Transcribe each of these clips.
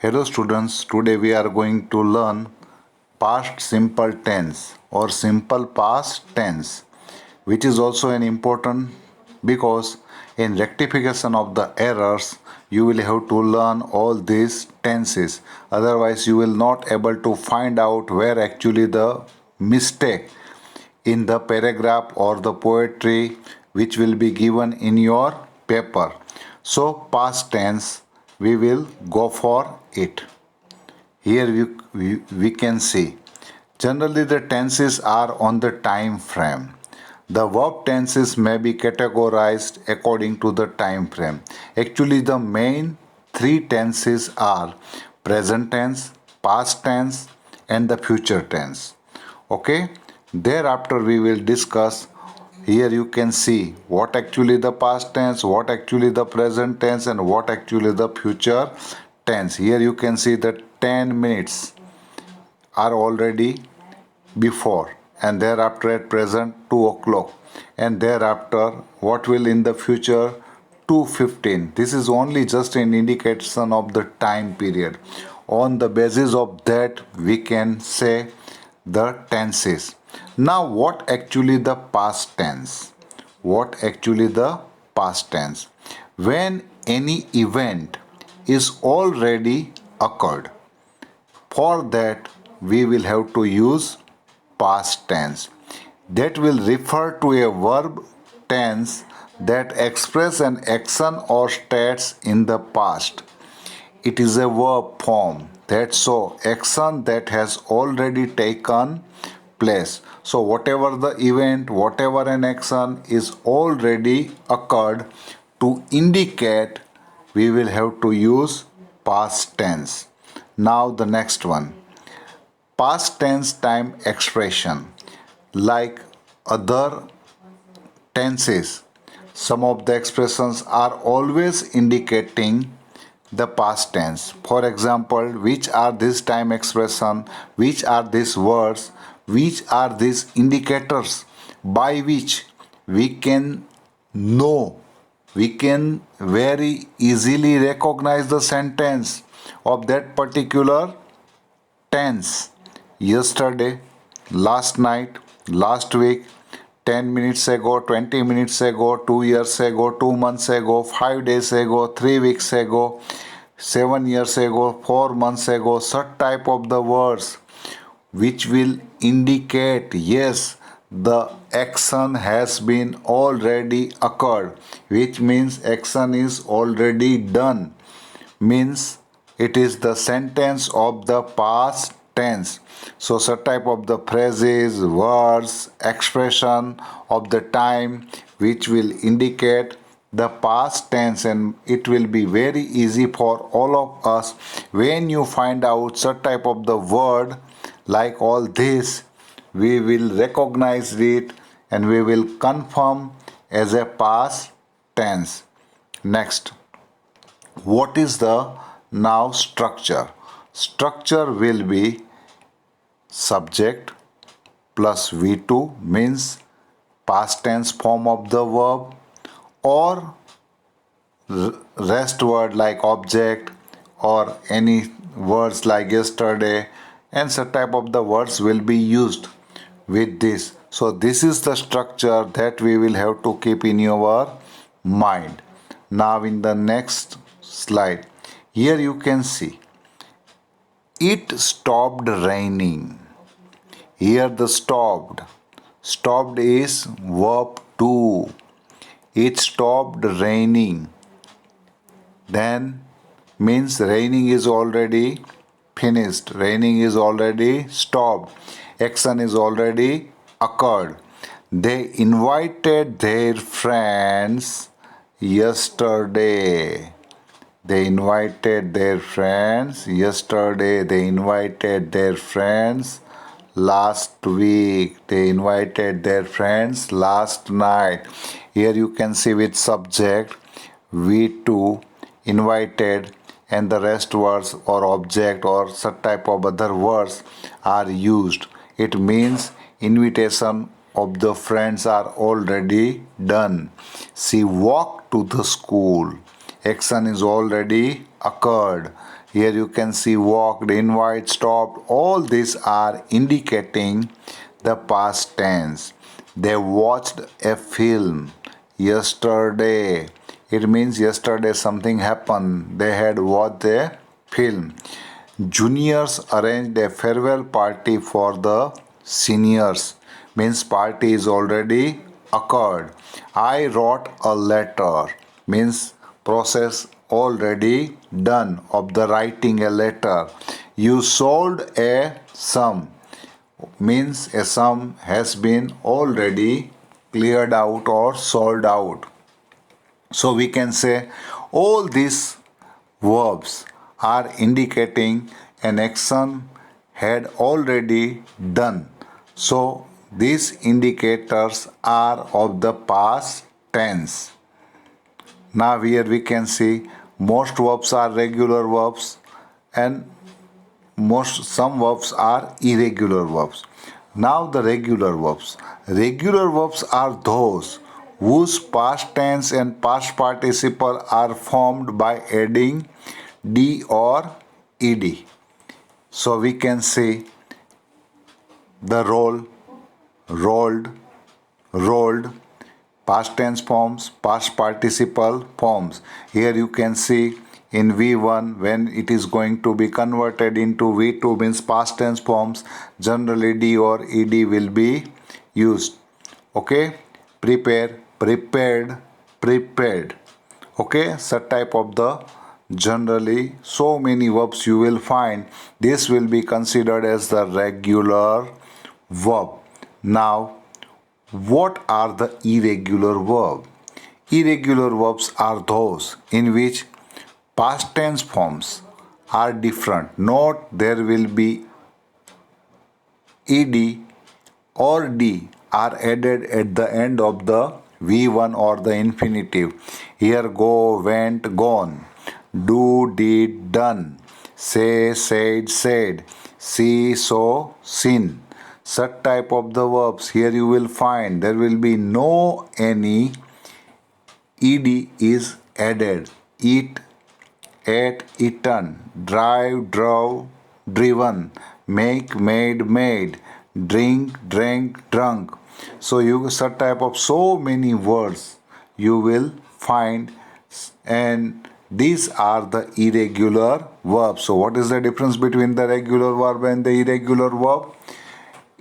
Hello students, today we are going to learn past simple tense or simple past tense, which is also an important because in rectification of the errors you will have to learn all these tenses, otherwise you will not able to find out where actually the mistake in the paragraph or the poetry which will be given in your paper. So past tense we will go for it. Here we can see generally the tenses are on the time frame. The verb tenses may be categorized according to the time frame. Actually, the main three tenses are present tense, past tense, and the future tense. Okay, thereafter we will discuss. Here you can see what actually the past tense, what actually the present tense, and what actually the future tense. Here you can see that 10 minutes are already before, and thereafter at present 2 o'clock, and thereafter what will in the future 2:15. This is only just an indication of the time period. On the basis of that we can say the tenses. Now what actually the past tense? What actually the past tense? When any event is already occurred. For that, we will have to use past tense. That will refer to a verb tense that express an action or states in the past. It is a verb form that shows action that has already taken place. So whatever the event, whatever an action is already occurred, to indicate we will have to use past tense. Now the next one, past tense time expression. Like other tenses, some of the expressions are always indicating the past tense. For example, which are these time expression, which are these words, which are these indicators by which we can know, we can very easily recognize the sentence of that particular tense. Yesterday, last night, last week, 10 minutes ago, 20 minutes ago, 2 years ago, 2 months ago, 5 days ago, 3 weeks ago, 7 years ago, 4 months ago, such type of the words which will indicate yes, the action has been already occurred, which means action is already done, means it is the sentence of the past tense. So such type of the phrases, words, expression of the time which will indicate the past tense, and it will be very easy for all of us when you find out such type of the word like all this, we will recognize it and we will confirm as a past tense. Next, what is the now structure? Structure will be subject plus V2 means past tense form of the verb, or rest word like object or any words like yesterday, and such type of the words will be used with this. So this is the structure that we will have to keep in your mind. Now in the next slide, here you can see it stopped raining. Here the stopped is verb 2. It stopped raining. Then means raining is already finished. Raining is already stopped. Action is already occurred. They invited their friends yesterday. They invited their friends yesterday. They invited their friends last week. They invited their friends last night. Here you can see with subject V2 invited, and the rest words or object or such type of other words are used. It means invitation of the friends are already done. She walked to the school. Action is already occurred. Here you can see walked, invite, stopped. All these are indicating the past tense. They watched a film yesterday. It means yesterday something happened. They had watched a film. Juniors arranged a farewell party for the seniors. Means party is already occurred. I wrote a letter. Means process already done of the writing a letter. You sold a sum. Means a sum has been already cleared out or sold out. So we can say all these verbs are indicating an action had already done. So these indicators are of the past tense. Now here we can see most verbs are regular verbs and some verbs are irregular verbs. Now the regular verbs. Regular verbs are those whose past tense and past participle are formed by adding d or ed. So we can say the roll, rolled, rolled, past tense forms, past participle forms. Here you can see in V1 when it is going to be converted into V2 means past tense forms, generally D or ED will be used. Okay, prepare, prepared, prepared. Okay, such type of the generally so many verbs you will find. This will be considered as the regular verb. Now what are the irregular verbs? Irregular verbs are those in which past tense forms are different. Note there will be ed or d are added at the end of the V1 or the infinitive. Here go, went, gone. Do, did, done. Say, said, said. See, saw, seen. Such type of the verbs here you will find there will be no any ed is added. Eat, ate, eaten. Drive, drove, driven. Make, made, made. Drink, drank, drunk. So you such type of so many words you will find, and these are the irregular verbs. So what is the difference between the regular verb and the irregular verb?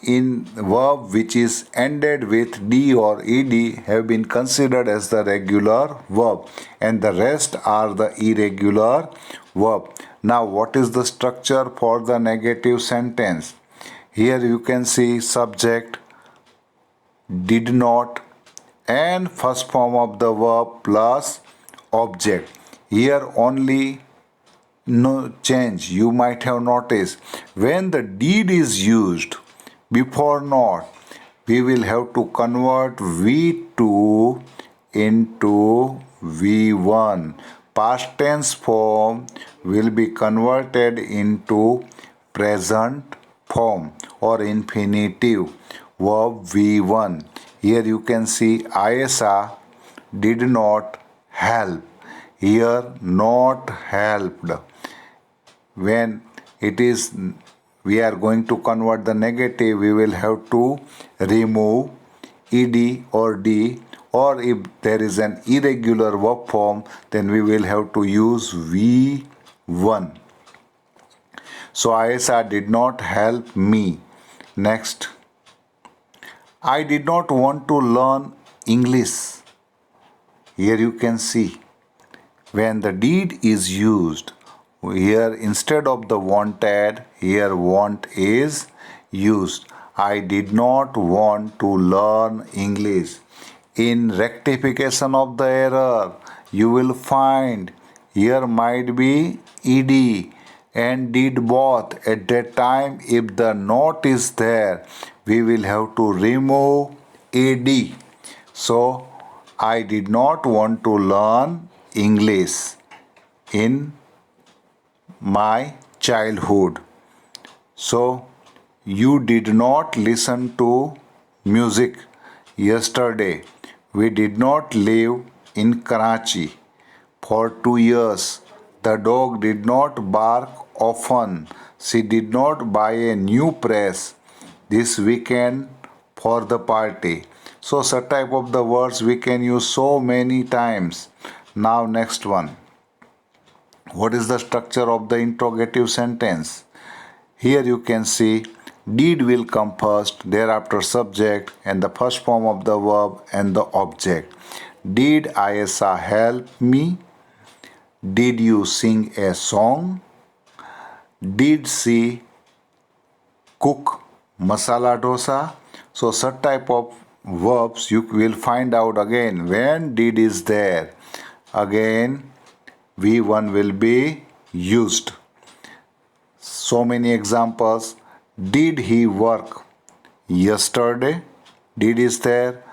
In verb which is ended with d or ed have been considered as the regular verb, and the rest are the irregular verb. Now what is the structure for the negative sentence? Here you can see subject, did not, and first form of the verb plus object. Here only no change you might have noticed. When the did is used before not, we will have to convert V2 into V1. Past tense form will be converted into present form or infinitive verb V1. Here you can see Ayesha did not help. Here not helped. When it is we are going to convert the negative, we will have to remove ed or d, or if there is an irregular verb form then we will have to use V1. So Ayesha did not help me. Next, I did not want to learn English. Here you can see when the deed is used, here instead of the wanted, here want is used. I did not want to learn English. In rectification of the error, you will find here might be ed and did both. At that time, if the not is there, we will have to remove ad. So, I did not want to learn English in my childhood. So, you did not listen to music yesterday. We did not live in Karachi for 2 years. The dog did not bark often. She did not buy a new press this weekend for the party. So such type of the words we can use so many times. Now next one. What is the structure of the interrogative sentence? Here you can see did will come first, thereafter subject and the first form of the verb and the object. Did Ayesha help me? Did you sing a song? Did she cook masala dosa? So such type of verbs you will find out again when did is there. Again V1 will be used. So many examples. Did he work yesterday? Did is there.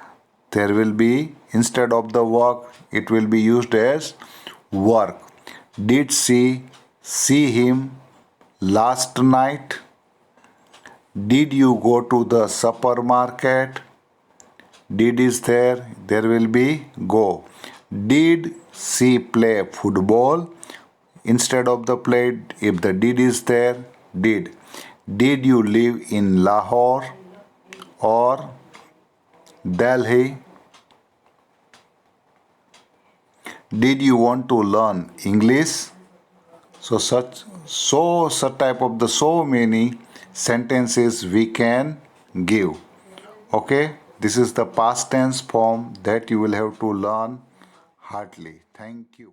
There will be, instead of the work, it will be used as work. Did she see him last night? Did you go to the supermarket? Did is there. There will be go. Did she play football? Instead of the play, if the did is there, did. Did you live in Lahore or Delhi? Did you want to learn English? Such type of the so many sentences we can give. Okay, this is the past tense form that you will have to learn hardly. Thank you.